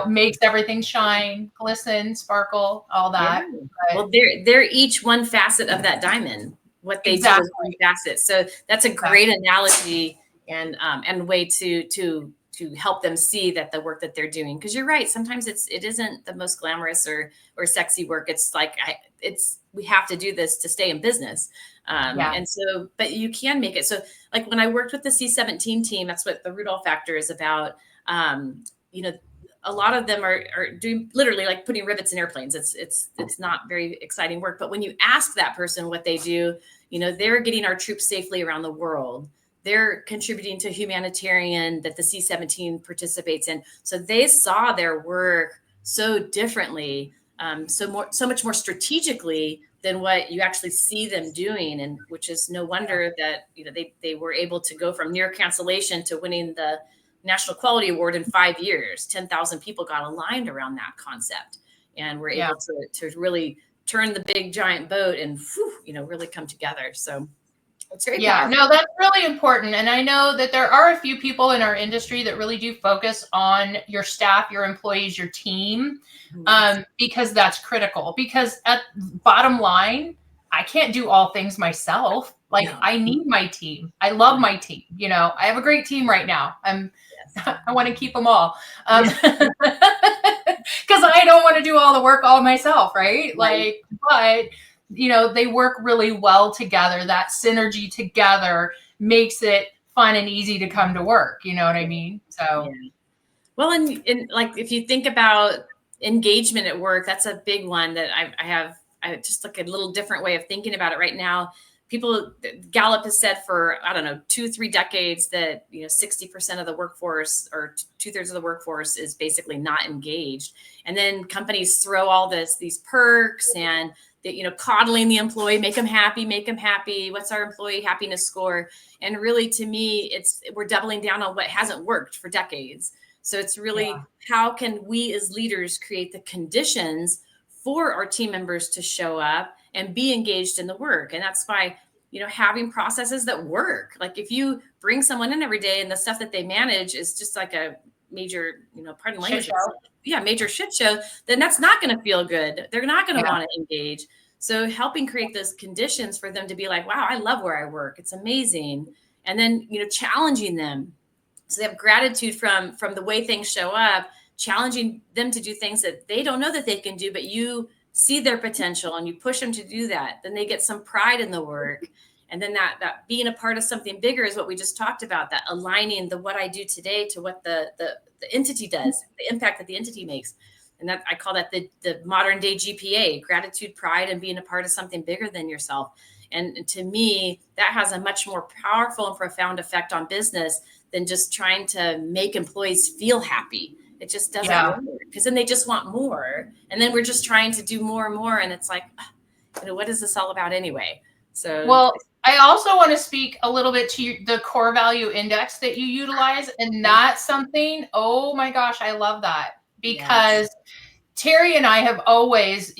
makes everything shine, glisten, sparkle, all that. Yeah. But Well, they're each one facet of that diamond. What they do is one exactly. facet. So that's a great analogy and way to help them see that the work that they're doing. Because you're right, sometimes it isn't the most glamorous or sexy work. It's like we have to do this to stay in business. Yeah. And so, but you can make it. So, like when I worked with the C17 team, that's what the Rudolph Factor is about. A lot of them are doing literally like putting rivets in airplanes. It's not very exciting work. But when you ask that person what they do, they're getting our troops safely around the world. They're contributing to humanitarian that the C17 participates in. So they saw their work so differently, so much more strategically than what you actually see them doing. And which is no wonder that, they were able to go from near cancellation to winning the National Quality Award in 5 years. 10,000 people got aligned around that concept, and we're able to really turn the big giant boat and really come together. So it's very powerful. No, that's really important. And I know that there are a few people in our industry that really do focus on your staff, your employees, your team, because that's critical. Because at bottom line, I can't do all things myself. Like, I need my team. I love my team. I have a great team right now. I want to keep them all. Because I don't want to do all the work all myself, right? Like, but they work really well together. That synergy together makes it fun and easy to come to work. You know what I mean? So, well, and like, if you think about engagement at work, that's a big one that I just like a little different way of thinking about it right now. Gallup has said for, I don't know, 2-3 decades that, 60% of the workforce, or 2/3 of the workforce, is basically not engaged. And then companies throw all these perks and coddling the employee, make them happy. What's our employee happiness score? And really, to me, we're doubling down on what hasn't worked for decades. So it's really, how can we as leaders create the conditions for our team members to show up and be engaged in the work? And that's by, having processes that work. Like, if you bring someone in every day and the stuff that they manage is just like a major, pardon language, major shit show, then that's not going to feel good. They're not going to want to engage. So helping create those conditions for them to be like, wow, I love where I work. It's amazing. And then, challenging them. So they have gratitude from the way things show up, challenging them to do things that they don't know that they can do, but you see their potential and you push them to do that. Then they get some pride in the work. And then that being a part of something bigger is what we just talked about, that aligning what I do today to what the entity does, the impact that the entity makes. And that, I call that the modern day GPA: gratitude, pride, and being a part of something bigger than yourself. And to me, that has a much more powerful and profound effect on business than just trying to make employees feel happy. It just doesn't work, because then they just want more. And then we're just trying to do more and more. And it's like, what is this all about anyway? So, well, I also want to speak a little bit to the core value index that you utilize. And that's something, oh my gosh, I love that, because Terry and I have always,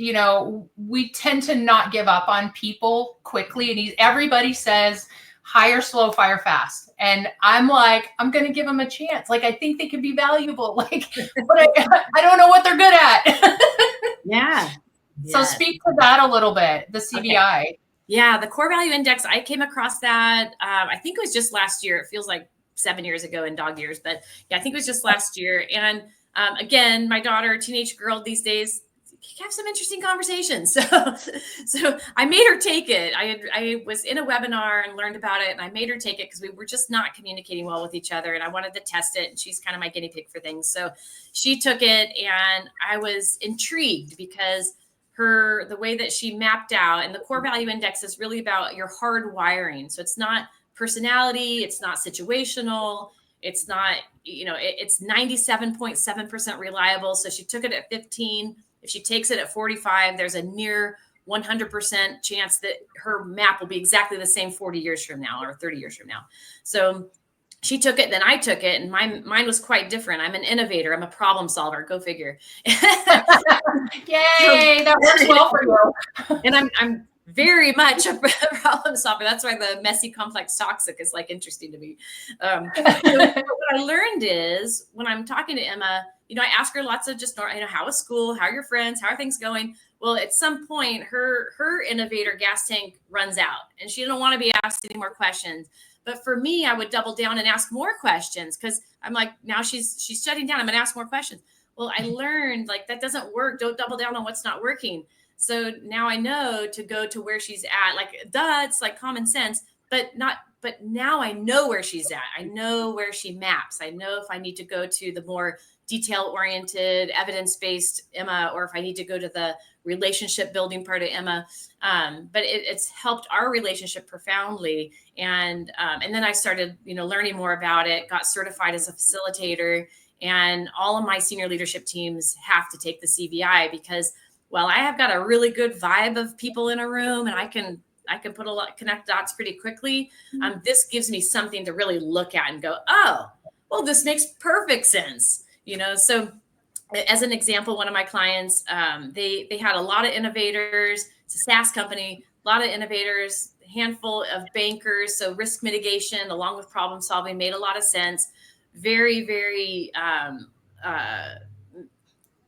we tend to not give up on people quickly. And everybody says, hire slow, fire fast. And I'm like, I'm going to give them a chance. Like, I think they could be valuable. Like, but I don't know what they're good at. So speak to that a little bit, the CVI. Okay. Yeah, the core value index, I came across that. I think it was just last year. It feels like 7 years ago in dog years, but yeah, I think it was just last year. And again, my daughter, teenage girl these days, have some interesting conversations. So I made her take it. I was in a webinar and learned about it, and I made her take it because we were just not communicating well with each other, and I wanted to test it, and she's kind of my guinea pig for things. So she took it, and I was intrigued because the way that she mapped out, and the core value index is really about your hard wiring. So it's not personality, it's not situational, it's not, it's 97.7% reliable. So she took it at 15. If she takes it at 45, there's a near 100% chance that her map will be exactly the same 40 years from now or 30 years from now. So she took it, then I took it, and mine was quite different. I'm an innovator. I'm a problem solver. Go figure. Yay, that works well for you. And I'm very much a problem solver. That's why the messy, complex, toxic is like interesting to me. So what I learned is when I'm talking to Emma, I ask her lots of just, how is school? How are your friends? How are things going? Well, at some point, her innovator gas tank runs out, and she didn't want to be asked any more questions. But for me, I would double down and ask more questions because I'm like, now she's shutting down. I'm going to ask more questions. Well, I learned like that doesn't work. Don't double down on what's not working. So now I know to go to where she's at. Like, it's like common sense, but now I know where she's at. I know where she maps. I know if I need to go to the more detail-oriented, evidence-based Emma, or if I need to go to the relationship building part of Emma. But it's helped our relationship profoundly. And then I started, learning more about it, got certified as a facilitator, and all of my senior leadership teams have to take the CVI because, well, I have got a really good vibe of people in a room, and I can connect dots pretty quickly. This gives me something to really look at and go, oh, well, this makes perfect sense. So as an example, one of my clients, they had a lot of innovators. It's a SaaS company, a lot of innovators, a handful of bankers. So risk mitigation along with problem solving made a lot of sense. Very, very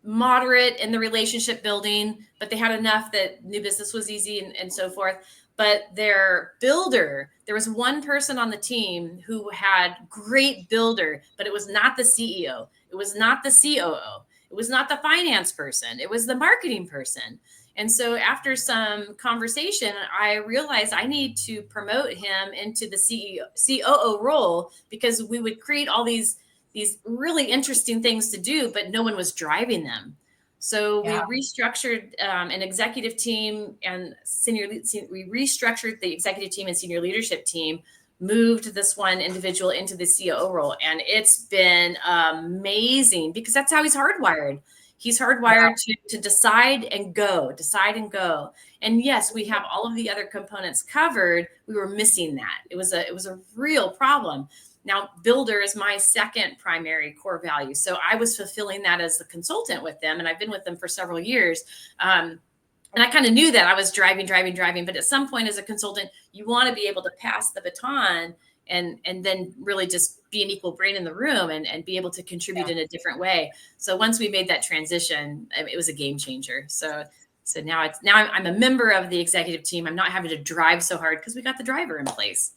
moderate in the relationship building, but they had enough that new business was easy and so forth. But their builder, there was one person on the team who had great builder, but it was not the CEO. It was not the COO. It was not the finance person. It was the marketing person. And so after some conversation, I realized I need to promote him into the COO role because we would create all these really interesting things to do, but no one was driving them. So we restructured an executive team and we restructured the executive team and senior leadership team, moved this one individual into the COO role. And it's been amazing because that's how he's hardwired. He's hardwired to decide and go. And yes, we have all of the other components covered. We were missing that. It was a real problem. Now, builder is my second primary core value. So I was fulfilling that as a consultant with them, and I've been with them for several years. And I kind of knew that I was driving. But at some point as a consultant, you want to be able to pass the baton and then really just be an equal brain in the room and be able to contribute in a different way. So once we made that transition, it was a game changer. So now I'm a member of the executive team. I'm not having to drive so hard because we got the driver in place.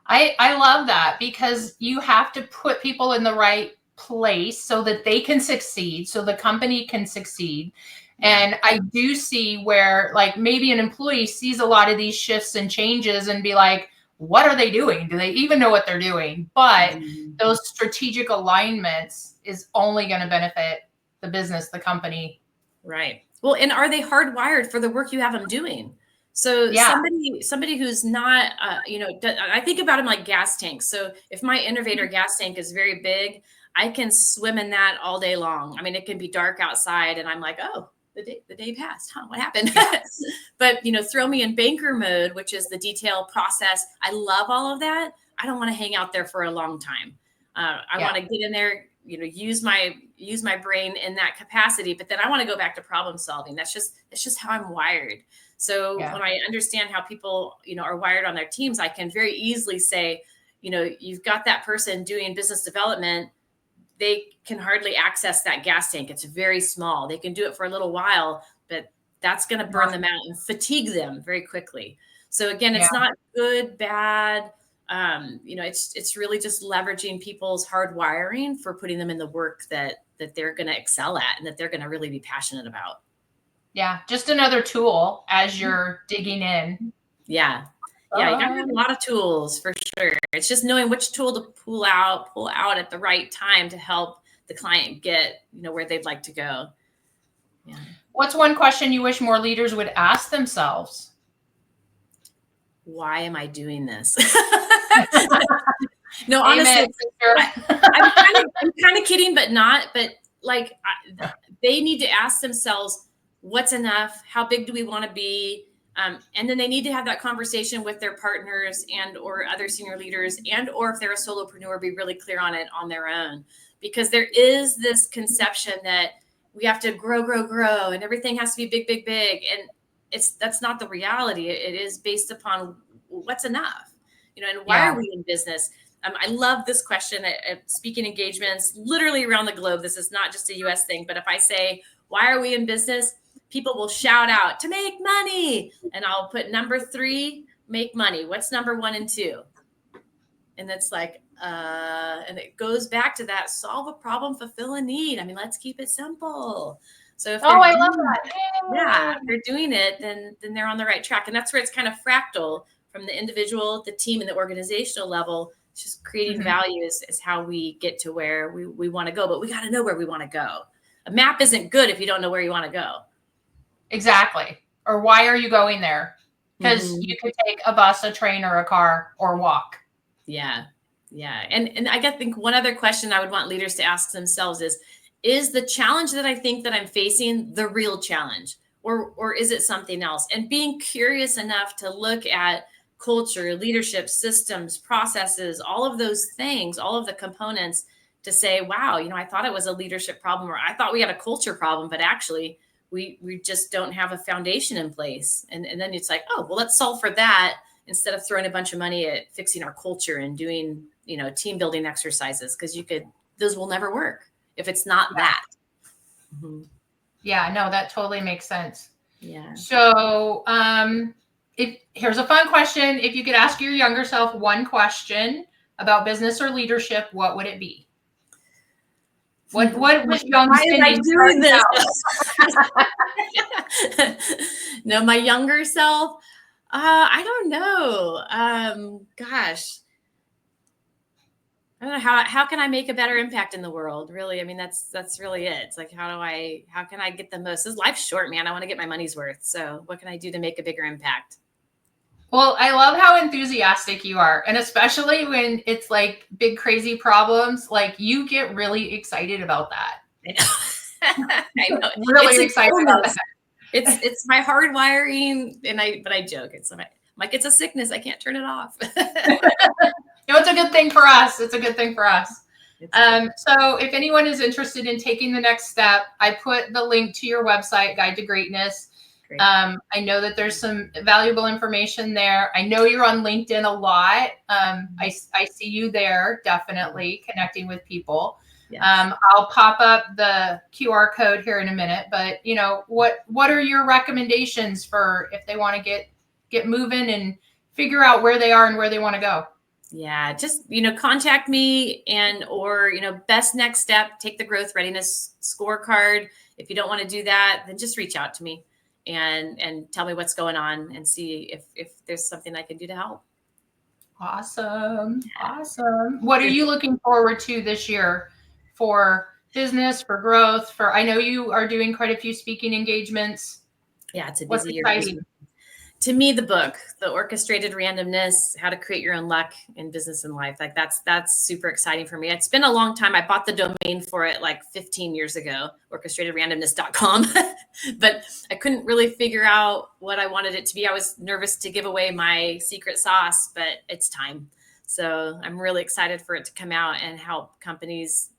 I love that because you have to put people in the right place so that they can succeed, so the company can succeed. And I do see where like maybe an employee sees a lot of these shifts and changes and be like, what are they doing? Do they even know what they're doing? But those strategic alignments is only going to benefit the business, the company. Right. Well, and are they hardwired for the work you have them doing? So somebody who's not, I think about them like gas tanks. So if my innovator gas tank is very big, I can swim in that all day long. I mean, it can be dark outside and I'm like, oh, the day passed. Huh? What happened? But, throw me in banker mode, which is the detail process. I love all of that. I don't want to hang out there for a long time. I want to get in there, use my brain in that capacity, but then I want to go back to problem solving. That's just how I'm wired. So when I understand how people, are wired on their teams, I can very easily say, you've got that person doing business development. They can hardly access that gas tank. It's very small. They can do it for a little while, but that's going to burn them out and fatigue them very quickly. So again, it's not good, bad. It's really just leveraging people's hard wiring for putting them in the work that they're going to excel at and that they're going to really be passionate about. Yeah. Just another tool as you're digging in. Yeah. Yeah. You gotta have a lot of tools for sure. It's just knowing which tool to pull out at the right time to help the client get, where they'd like to go. Yeah. What's one question you wish more leaders would ask themselves? Why am I doing this? No, honestly, I'm kind of kidding, but not. But they need to ask themselves, what's enough? How big do we want to be? And then they need to have that conversation with their partners and or other senior leaders, and or if they're a solopreneur, be really clear on it on their own. Because there is this conception that we have to grow, and everything has to be big, big, big. And that's not the reality. It is based upon what's enough, and why are we in business? I love this question at speaking engagements, literally around the globe. This is not just a US thing, but if I say, why are we in business? People will shout out to make money. And I'll put number 3, make money. What's number 1 and 2? And it's like, and it goes back to that, solve a problem, fulfill a need. I mean, let's keep it simple. So if I love that. Yeah, if they're doing it, then they're on the right track. And that's where it's kind of fractal from the individual, the team, and the organizational level. It's just creating value is how we get to where we want to go. But we got to know where we want to go. A map isn't good if you don't know where you want to go. Exactly. Or why are you going there? Because you could take a bus, a train, or a car, or walk. Yeah. And I think one other question I would want leaders to ask themselves is the challenge that I think that I'm facing the real challenge, or is it something else? And being curious enough to look at culture, leadership, systems, processes, all of those things, all of the components, to say, wow, I thought it was a leadership problem, or I thought we had a culture problem, but actually we just don't have a foundation in place. And then it's like, oh, well, let's solve for that instead of throwing a bunch of money at fixing our culture and doing, team building exercises, because those will never work if it's not that. Yeah, no, that totally makes sense. Yeah. So here's a fun question. If you could ask your younger self one question about business or leadership, what would it be? What was young Cyndi doing this? No, my younger self, I don't know. Gosh, I don't know how can I make a better impact in the world? Really, I mean, that's really it. It's like, how can I get the most? This life's short, man. I want to get my money's worth. So what can I do to make a bigger impact? Well, I love how enthusiastic you are. And especially when it's like big, crazy problems, like you get really excited about that. I know. Really excited about that. It's my hard wiring. But I joke. It's a sickness. I can't turn it off. It's a good thing for us. It's a good thing for us. So if anyone is interested in taking the next step, I put the link to your website, Guide to Greatness. I know that there's some valuable information there. I know you're on LinkedIn a lot. I see you there, definitely connecting with people. Yes. I'll pop up the QR code here in a minute, but what are your recommendations for if they want to get moving and figure out where they are and where they want to go? Yeah, just, contact me or best next step, take the growth readiness scorecard. If you don't want to do that, then just reach out to me and tell me what's going on and see if there's something I can do to help. Awesome. What are you looking forward to this year for business, for growth, I know you are doing quite a few speaking engagements. Yeah, it's a busy year. To me, the book, The Orchestrated Randomness, How to Create Your Own Luck in Business and Life, like that's super exciting for me. It's been a long time. I bought the domain for it like 15 years ago, orchestratedrandomness.com, but I couldn't really figure out what I wanted it to be. I was nervous to give away my secret sauce, but it's time. So I'm really excited for it to come out and help companies,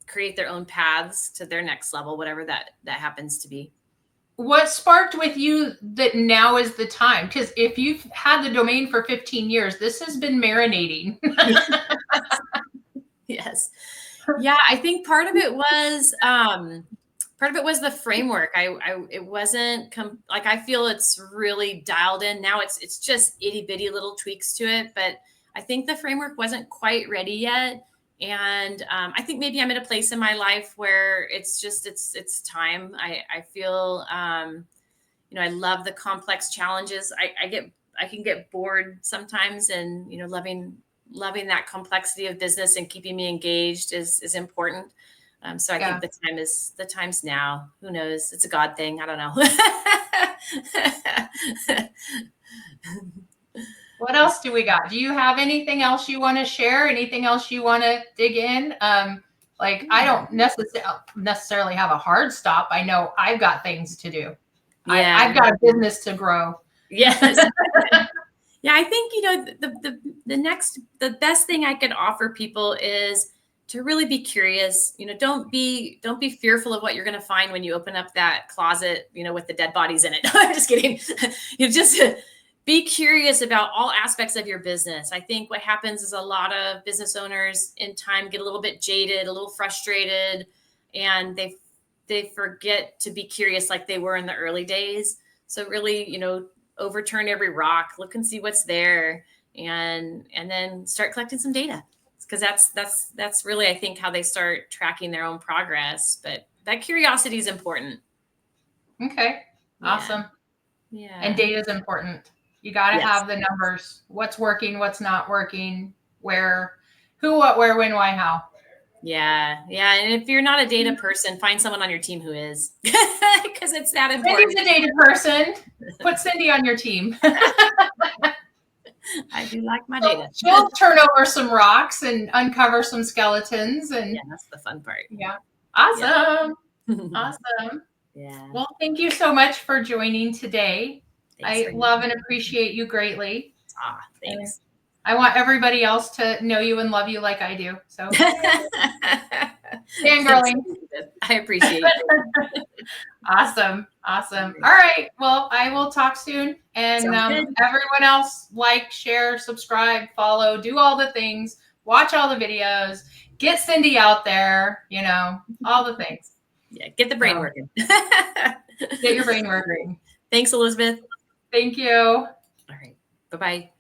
create their own paths to their next level, whatever that happens to be. What sparked with you that now is the time? Because if you've had the domain for 15 years, this has been marinating. Yes. Yeah, I think part of it was the framework. It wasn't I feel it's really dialed in now. It's just itty bitty little tweaks to it, but I think the framework wasn't quite ready yet. And I think maybe I'm at a place in my life where it's time. I feel, I love the complex challenges. I can get bored sometimes, and, loving that complexity of business and keeping me engaged is important. So I think the time's now. Who knows? It's a God thing. I don't know. What else do we got? Do you have anything else you want to share? Anything else you want to dig in? I don't necessarily have a hard stop. I know I've got things to do. I've got a business to grow. Yes. Yeah, I think, the best thing I could offer people is to really be curious. Don't be fearful of what you're going to find when you open up that closet, with the dead bodies in it. I'm just kidding. Just be curious about all aspects of your business. I think what happens is a lot of business owners in time get a little bit jaded, a little frustrated, and they forget to be curious like they were in the early days. So really, overturn every rock, look and see what's there, and then start collecting some data, because that's really, I think, how they start tracking their own progress. But that curiosity is important. Okay. Awesome. Yeah. And data is important. You got to Yes. have the numbers, what's working, what's not working, where, who, what, where, when, why, how. Yeah. And if you're not a data person, find someone on your team who is, because it's that important. Cindy's a data person. Put Cyndi on your team. I do like my data. She'll turn over some rocks and uncover some skeletons. And yeah, that's the fun part. Yeah. Awesome. Yeah. Awesome. Yeah. Well, thank you so much for joining today. Thanks I love and appreciate you greatly. Thanks. I want everybody else to know you and love you like I do. So fangirling. I appreciate it. Awesome. All right. Well, I will talk soon. And everyone else, like, share, subscribe, follow, do all the things, watch all the videos, get Cyndi out there, all the things. Yeah, get the brain working. Get your brain working. Thanks, Elisabeth. Thank you. All right. Bye-bye.